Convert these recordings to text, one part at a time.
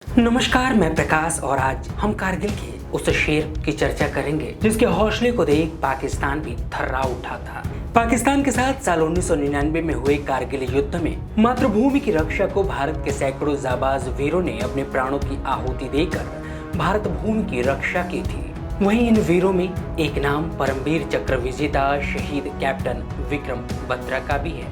नमस्कार, मैं प्रकाश और आज हम कारगिल के उस शेर की चर्चा करेंगे जिसके हौसले को देख पाकिस्तान भी थर्रा उठा था। पाकिस्तान के साथ साल 1999 में हुए कारगिल युद्ध में मातृभूमि की रक्षा को भारत के सैकड़ों जाबाज वीरों ने अपने प्राणों की आहुति देकर भारत भूमि की रक्षा की थी। वहीं इन वीरों में एक नाम परमवीर चक्र विजेता शहीद कैप्टन विक्रम बत्रा का भी है।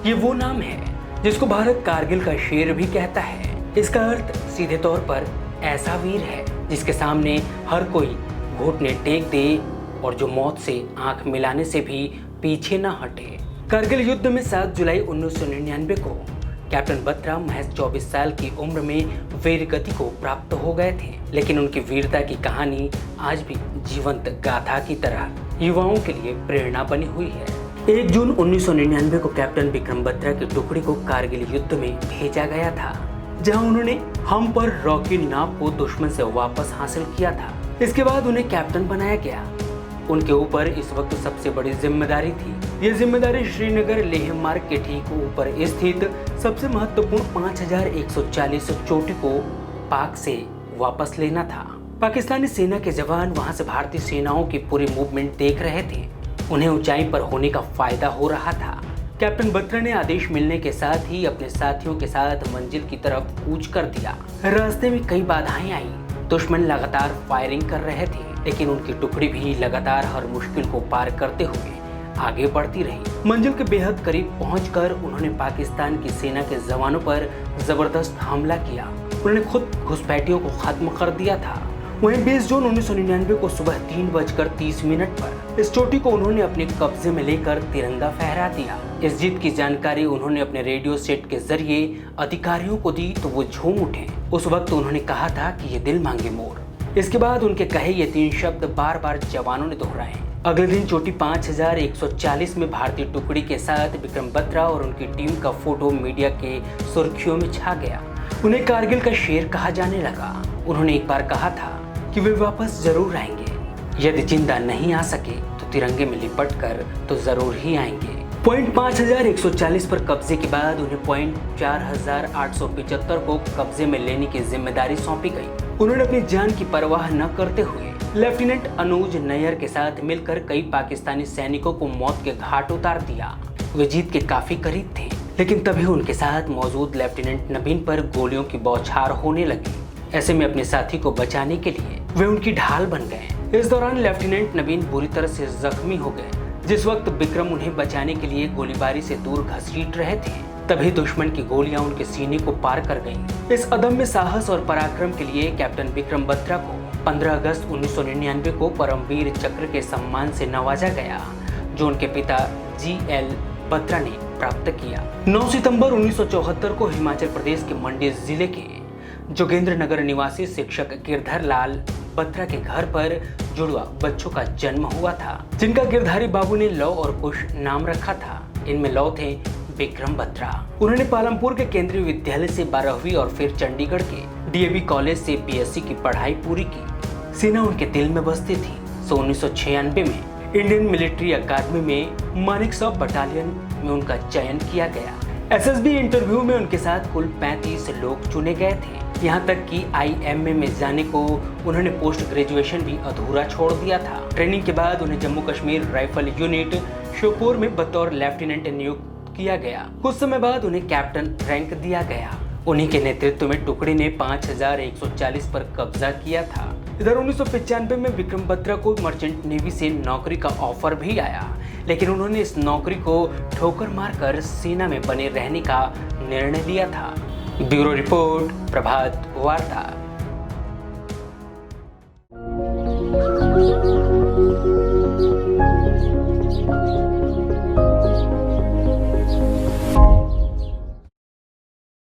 ये वो नाम है जिसको भारत कारगिल का शेर भी कहता है। इसका अर्थ सीधे तौर पर ऐसा वीर है जिसके सामने हर कोई घुटने टेक दे और जो मौत से आंख मिलाने से भी पीछे न हटे। कारगिल युद्ध में 7 जुलाई 1999 को कैप्टन बत्रा महज 24 साल की उम्र में वीर गति को प्राप्त हो गए थे, लेकिन उनकी वीरता की कहानी आज भी जीवंत गाथा की तरह युवाओं के लिए प्रेरणा बनी हुई है। 1 जून 1999 को कैप्टन विक्रम बत्रा की टुकड़ी को कारगिल युद्ध में भेजा गया था, जहां उन्होंने हम पर रॉकी नाप को दुश्मन से वापस हासिल किया था। इसके बाद उन्हें कैप्टन बनाया गया। उनके ऊपर इस वक्त सबसे बड़ी जिम्मेदारी थी। यह जिम्मेदारी श्रीनगर लेह मार्ग के ठीक ऊपर स्थित सबसे महत्वपूर्ण 5140 चोटी को पाक से वापस लेना था। पाकिस्तानी सेना के जवान वहां से भारतीय सेनाओं की पूरी मूवमेंट देख रहे थे। उन्हें ऊंचाई पर होने का फायदा हो रहा था। कैप्टन बत्रा ने आदेश मिलने के साथ ही अपने साथियों के साथ मंजिल की तरफ कूच कर दिया। रास्ते में कई बाधाएं आई। दुश्मन लगातार फायरिंग कर रहे थे, लेकिन उनकी टुकड़ी भी लगातार हर मुश्किल को पार करते हुए आगे बढ़ती रही। मंजिल के बेहद करीब पहुंचकर उन्होंने पाकिस्तान की सेना के जवानों पर जबरदस्त हमला किया। उन्होंने खुद घुसपैठियों को खत्म कर दिया था। वहीं 20 जून 1999 को सुबह 3:30 पर इस चोटी को उन्होंने अपने कब्जे में लेकर तिरंगा फहरा दिया। इस जीत की जानकारी उन्होंने अपने रेडियो सेट के जरिए अधिकारियों को दी तो वो झूम उठे। उस वक्त उन्होंने कहा था कि ये दिल मांगे मोर। इसके बाद उनके कहे ये 3 शब्द बार बार जवानों ने दोहराए। अगले दिन चोटी 5140 में भारतीय टुकड़ी के साथ विक्रम बत्रा और उनकी टीम का फोटो मीडिया के सुर्खियों में छा गया। उन्हें कारगिल का शेर कहा जाने लगा। उन्होंने एक बार कहा था कि वे वापस जरूर आएंगे। यदि जिंदा नहीं आ सके तो तिरंगे में लिपट कर तो जरूर ही आएंगे। पॉइंट 5140 पर कब्जे के बाद उन्हें पॉइंट 4875 को कब्जे में लेने की जिम्मेदारी सौंपी गई। उन्होंने अपनी जान की परवाह न करते हुए लेफ्टिनेंट अनुज नैयर के साथ मिलकर कई पाकिस्तानी सैनिकों को मौत के घाट उतार दिया। वे जीत के काफी करीब थे, लेकिन तभी उनके साथ मौजूद लेफ्टिनेंट नबीन पर गोलियों की बौछार होने लगी। ऐसे में अपने साथी को बचाने के लिए वे उनकी ढाल बन गए। इस दौरान लेफ्टिनेंट नबीन बुरी तरह से जख्मी हो गए। जिस वक्त विक्रम उन्हें बचाने के लिए गोलीबारी से दूर घसीट रहे थे, तभी दुश्मन की गोलियां उनके सीने को पार कर गईं। इस अदम्य साहस और पराक्रम के लिए कैप्टन विक्रम बत्रा को 15 अगस्त 1999 को परमवीर चक्र के सम्मान से नवाजा गया, जो उनके पिता GL बत्रा ने प्राप्त किया। 9 सितंबर 1974 को हिमाचल प्रदेश के मंडी जिले के जोगेंद्र नगर निवासी शिक्षक गिरधर लाल बत्रा के घर पर जुड़वा बच्चों का जन्म हुआ था, जिनका गिरधारी बाबू ने लव और कुश नाम रखा था। इनमें लव थे विक्रम बत्रा। उन्होंने पालमपुर के केंद्रीय विद्यालय से 12वीं और फिर चंडीगढ़ के DAV कॉलेज से BSc की पढ़ाई पूरी की। सेना उनके दिल में बसती थी। 1996 में इंडियन मिलिट्री अकादमी में मानेकशॉ बटालियन में उनका चयन किया गया। SSB इंटरव्यू में उनके साथ कुल 35 लोग चुने गए थे। यहाँ तक कि IMA में जाने को उन्होंने पोस्ट ग्रेजुएशन भी अधूरा छोड़ दिया था। ट्रेनिंग के बाद उन्हें जम्मू कश्मीर राइफल यूनिट श्योपुर में बतौर लेफ्टिनेंट नियुक्त किया गया। कुछ समय बाद उन्हें कैप्टन रैंक दिया गया। उन्हीं के नेतृत्व में टुकड़ी ने 5140 पर कब्जा किया था। इधर 1995 में विक्रम बत्रा को मर्चेंट नेवी से नौकरी का ऑफर भी आया, लेकिन उन्होंने इस नौकरी को ठोकर मारकर सेना में बने रहने का निर्णय लिया था। ब्यूरो रिपोर्ट, प्रभात वार्ता।